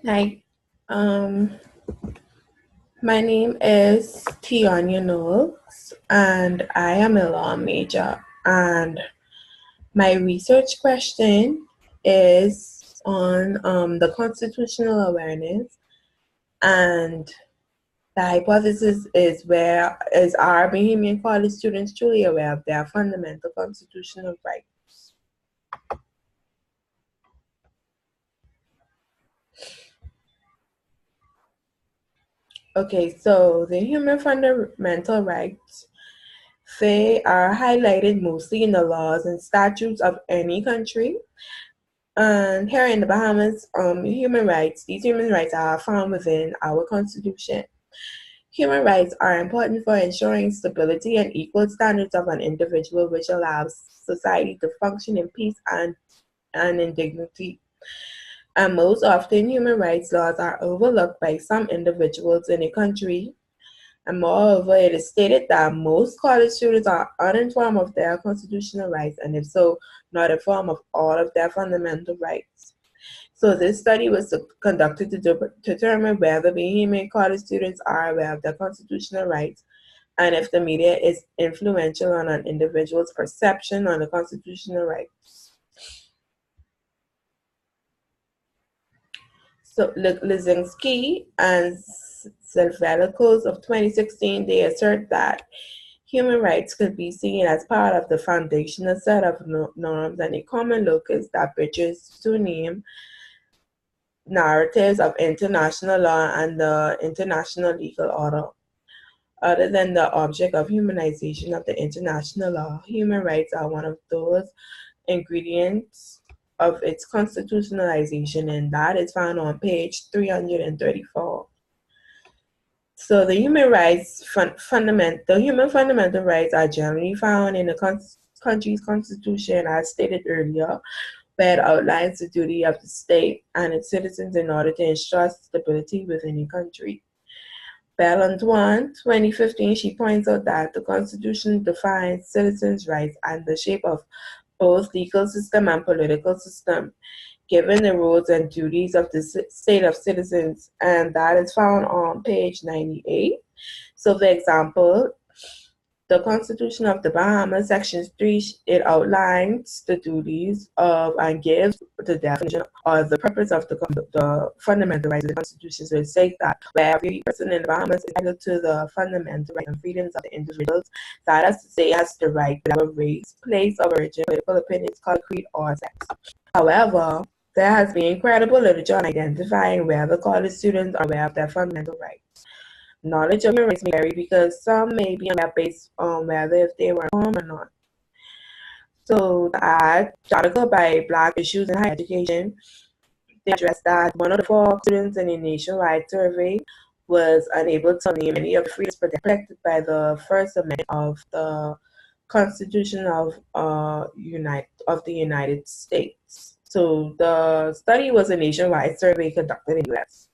Hi, um, my name is Tianya Knowles, and I am a law major. And my research question is on the constitutional awareness, and the hypothesis is where is our Bahamian college students truly aware of their fundamental constitutional rights? Okay, so the human fundamental rights, they are highlighted mostly in the laws and statutes of any country. And here in the Bahamas, these human rights are found within our constitution. Human rights are important for ensuring stability and equal standards of an individual, which allows society to function in peace and in dignity. And most often, human rights laws are overlooked by some individuals in a country. And moreover, it is stated that most college students are uninformed of their constitutional rights, and if so, not informed of all of their fundamental rights. So this study was conducted to determine whether Bahamian college students are aware of their constitutional rights and if the media is influential on an individual's perception on the constitutional rights. So Lizinski and Zelvelikos of 2016, they assert that human rights could be seen as part of the foundational set of norms and a common locus that bridges two narratives of international law and the international legal order. Other than the object of humanization of the international law, human rights are one of those ingredients of its constitutionalization, and that is found on page 334. So the human rights the human fundamental rights are generally found in the country's constitution, as stated earlier, where it outlines the duty of the state and its citizens in order to ensure stability within a country. Antoine, 2015, she points out that the Constitution defines citizens' rights and the shape of both legal system and political system, given the roles and duties of the state of citizens, and that is found on page 98. So, for example, the Constitution of the Bahamas, Section 3, it outlines the duties of and gives the definition or the purpose of the fundamental rights of the Constitution. So it states that where every person in the Bahamas is entitled to the fundamental rights and freedoms of the individuals, that is to say, has the right to whatever race, place of origin, political opinions, color, creed, or sex. However, there has been incredible literature on identifying where the college students are aware of their fundamental rights. Knowledge of human rights may vary because some may be aware based on whether if they were informed or not. So the article by Black Issues in Higher Education, they addressed that one of the 4 students in a nationwide survey was unable to name any of the freedoms protected by the First Amendment of the Constitution of the United States. So the study was a nationwide survey conducted in the U.S.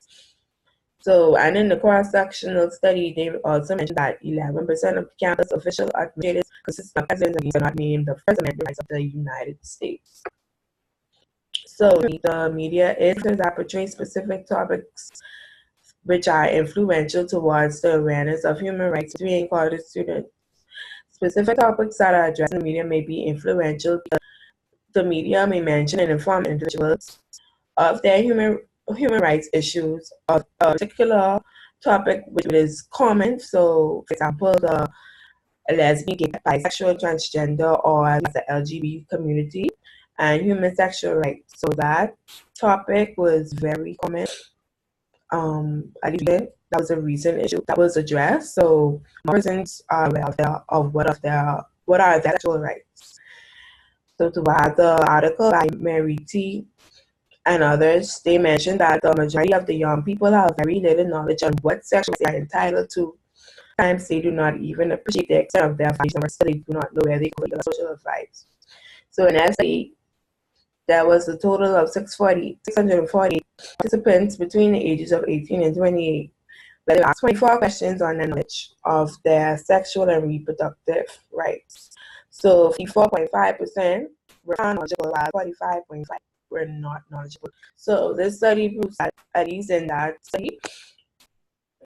So, and in the cross-sectional study, they also mentioned that 11% of campus official administrators consist of presidents and do not name the First Amendment rights of the United States. So, the media is that portray specific topics which are influential towards the awareness of human rights between college students. Specific topics that are addressed in the media may be influential because the media may mention and inform individuals of their human rights issues of a particular topic which is common. So, for example, the lesbian, gay, bisexual, transgender, or the LGBT community and human sexual rights. So that topic was very common. That was a recent issue that was addressed. So persons are aware of what are their sexual rights. So to add the article by Mary T. and others, they mentioned that the majority of the young people have very little knowledge on what sex they are entitled to. Sometimes they do not even appreciate the extent of their violation, or still they do not know where they go get social advice. So in essay, there was a total of 640 participants between the ages of 18 and 28. They asked 24 questions on the knowledge of their sexual and reproductive rights. So 54.5% were found knowledgeable, while 45.5% were not knowledgeable. So this study proves that, at least in that study,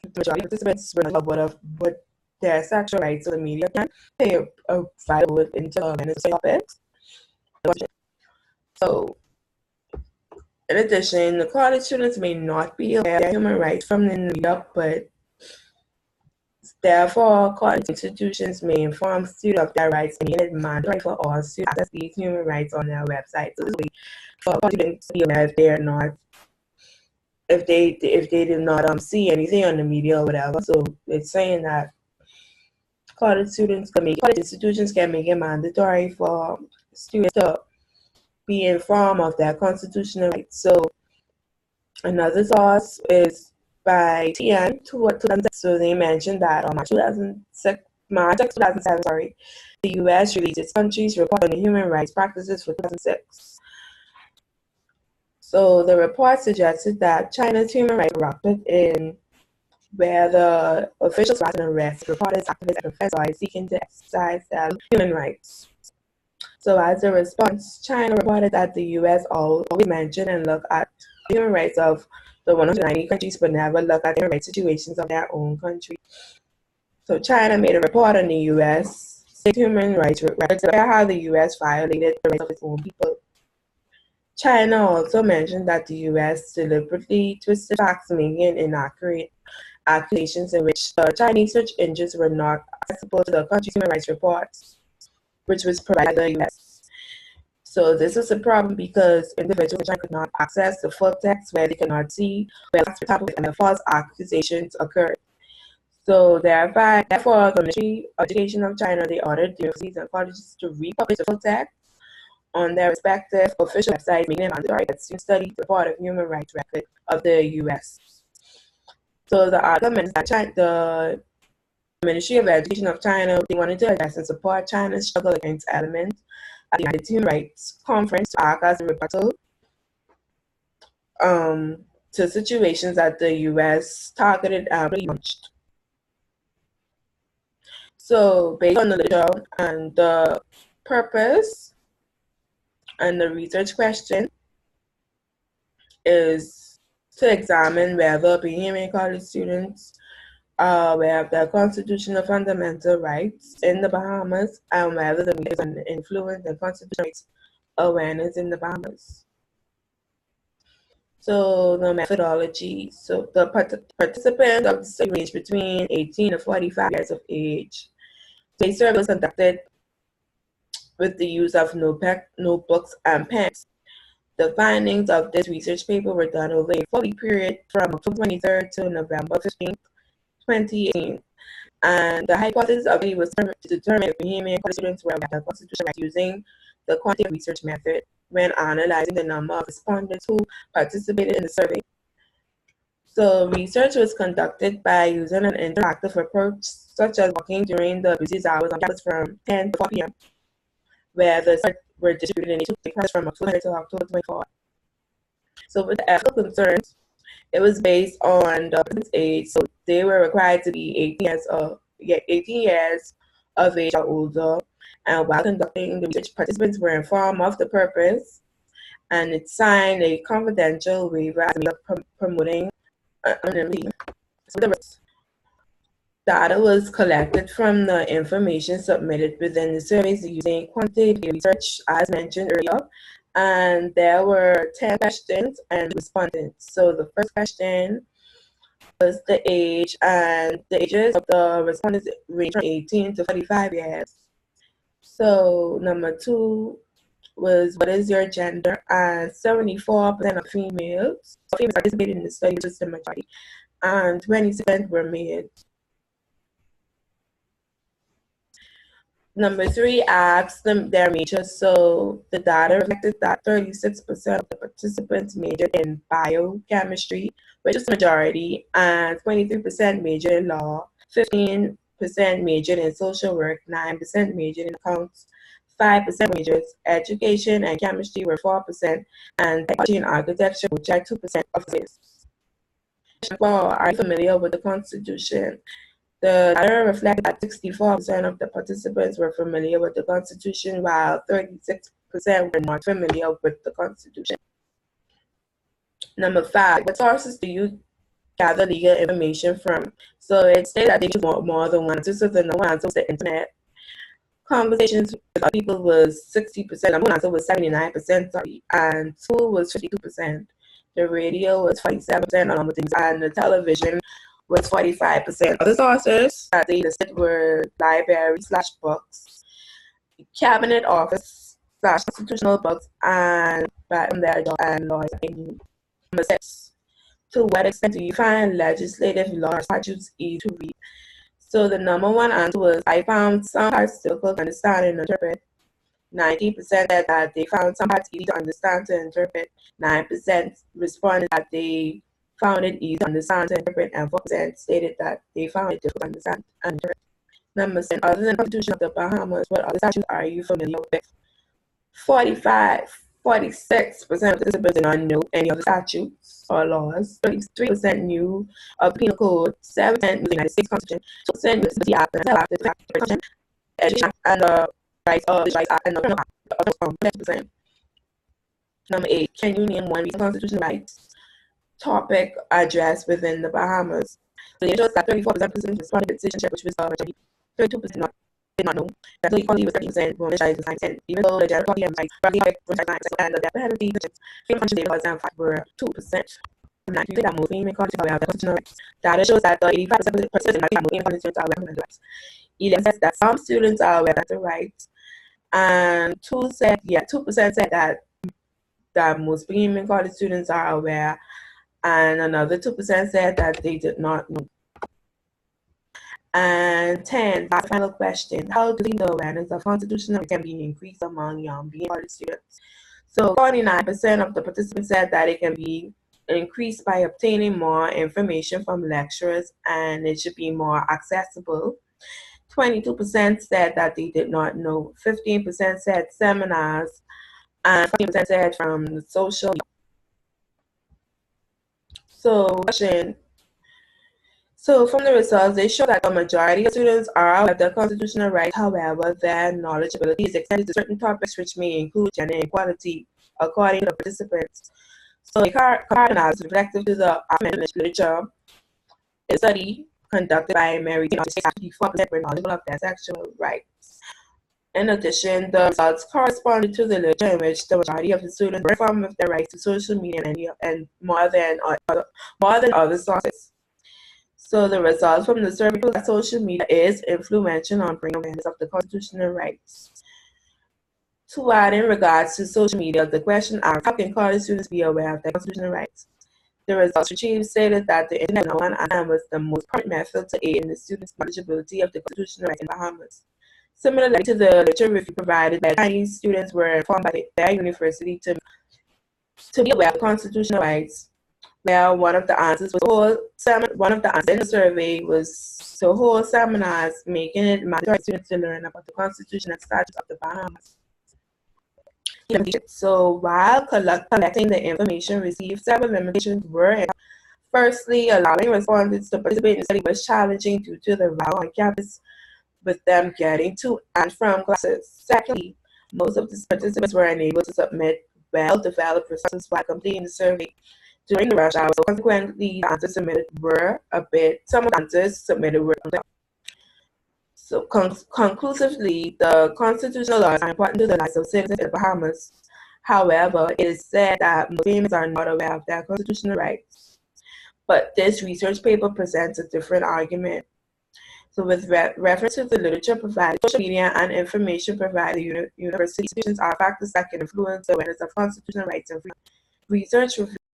the majority of participants were not aware of what their sexual rights. So the media can play a vital role into awareness of topics. So, in addition, the college students may not be aware of their human rights from the media, but therefore, college institutions may inform students of their rights and make it mandatory for all students to access these human rights on their website. So this way, for college students to be aware if they're not, if they did not see anything on the media or whatever. So it's saying that college institutions can make it mandatory for students to be informed of their constitutional rights. So another source is by TN 2006. So they mentioned that on March 2007, the U.S. released its country's report on human rights practices for 2006. So the report suggested that China's human rights were corrupted in where the officials rather than arrest reporters, activists, and professors seeking to exercise their human rights. So as a response, China reported that the U.S. always mentioned and looked at the human rights of the 190 countries, but never looked at the human rights situations of their own country. So China made a report on the U.S. state human rights records about how the U.S. violated the rights of its own people. China also mentioned that the U.S. deliberately twisted facts, making inaccurate accusations in which the Chinese search engines were not accessible to the country's human rights reports, which was provided by the U.S. So this was a problem because individuals in China could not access the full text where they could not see where facts were tampered with and the false accusations occurred. So therefore, the Ministry of Education of China, they ordered universities and colleges to republish the full text on their respective official websites, making it mandatory that students study the report of human rights record of the U.S. So the argument is that the Ministry of Education of China, they wanted to address and support China's struggle against elements at the United Human Rights Conference to act as a rebuttal to situations that the U.S. targeted and launched. So based on the literature and the purpose and the research question is to examine whether Bahamian college students are aware of their constitutional fundamental rights in the Bahamas and whether the media is an influence in constitutional rights awareness in the Bahamas. So the methodology. So the participants of the study range between 18 and 45 years of age. The survey was conducted with the use of notebooks and pens. The findings of this research paper were done over a 4-week period from October 23rd to November 15th, 2018. And the hypothesis of it was to determine if Bahamian college students were aware of constitutional rights using the quantitative research method when analyzing the number of respondents who participated in the survey. So research was conducted by using an interactive approach, such as walking during the busiest hours on campus from 10 to 4 p.m., where the studies were distributed in 2 classes from October to October 24th. So with the ethical concerns, it was based on the person's age, so they were required to be 18 years of age or older. And while conducting the research, participants were informed of the purpose, and it signed a confidential waiver as a means of promoting anonymity. So the data was collected from the information submitted within the surveys using quantitative research, as mentioned earlier. And there were 10 questions and respondents. So the first question was the age, and the ages of the respondents range from 18 to 45 years. So number 2 was what is your gender, and 74% of females participated in the study, which is the majority, and 20% were male. Number 3 asked them their majors. So the data reflected that 36% of the participants majored in biochemistry, which is the majority, and 23% majored in law, 15% majored in social work, 9% majored in accounts, 5% majored education and chemistry were 4%, and technology and architecture, which are 2% of this. Are you familiar with the Constitution? The data reflected that 64% of the participants were familiar with the Constitution, while 36% were not familiar with the Constitution. Number 5, what sources do you gather legal information from? So it stated that they use more than one answer. So the number one answer was the internet. Conversations with other people was 60%. Number one answer was 79%, sorry, and two was 52%. The radio was 47%, along with things, and the television was 45%. Other sources that they listed were library/books, cabinet office/constitutional books, and lawyers. Number 6, to what extent do you find legislative law or statutes easy to read? So the number one answer was, I found some parts difficult to understand and interpret. 90% said that they found some parts easy to understand to interpret. 9% responded that they found it easy to understand to interpret, and 4% stated that they found it difficult to understand and interpret. Number 7, other than the Constitution of the Bahamas, what other statutes are you familiar with? 46% of participants did not know any of the statutes or laws. 33% knew of the Penal Code. 7% knew the United States Constitution. 2% knew the City Act, the Constitution, Education Act, and the Rights Act, and the Criminal Act. 10%. Number 8, can you name one recent constitutional rights topic addressed within the Bahamas? So the shows that 34% of participants responded to citizenship, which was a majority. 32% did not know. That equality was 30%, women's rights was 9%, even though the gender equality and rights were 9%, and the death penalty, female country labor and fact were 2%. Not you that moving equality are aware of the constitutional rights. Data shows that 85% of moving equality students are aware of the rights. 11 says that some students are aware of the rights, and 2% said that most beginning college students are aware, and another 2% said that they did not know. And 10, that's the final question. How do the awareness of constitutional rights can be increased among young beginning college students? So 49% of the participants said that it can be increased by obtaining more information from lecturers, and it should be more accessible. 22% said that they did not know. 15% said seminars, and 20% said from the social media. So from the results, they show that the majority of students are aware of their constitutional rights. However, their knowledgeability is extended to certain topics which may include gender equality, according to the participants. So a card analysis reflective to the literature, a study conducted by Mary 54% were knowledgeable of their sexual rights. In addition, the results corresponded to the literature in which the majority of the students were informed of their rights to social media and more than other sources. So the results from the survey show that social media is influential on bringing awareness of the constitutional rights. To add in regards to social media, the question asked, how can college students be aware of their constitutional rights? The results retrieved stated that the internet was the most prominent method to aid in the students' knowledgeability of the constitutional rights in Bahamas. Similarly to the literature review provided, that Chinese students were informed by their university to be aware of constitutional rights. Well, one of the answers in the survey was to hold seminars, making it mandatory for students to learn about the Constitution and statutes of the Bahamas. So while collecting the information received, several limitations were. Firstly, allowing respondents to participate in the study was challenging due to the route on campus with them getting to and from classes. Secondly, most of the participants were unable to submit well-developed responses while completing the survey during the rush hour. So consequently, the answers submitted were some of the answers submitted were unclear. So conclusively, the constitutional laws are important to the lives of citizens in the Bahamas. However, it is said that Muslims are not aware of their constitutional rights. But this research paper presents a different argument. So with reference to the literature provided, social media and information provided, university institutions are factors that can influence the awareness of constitutional rights and freedom. Research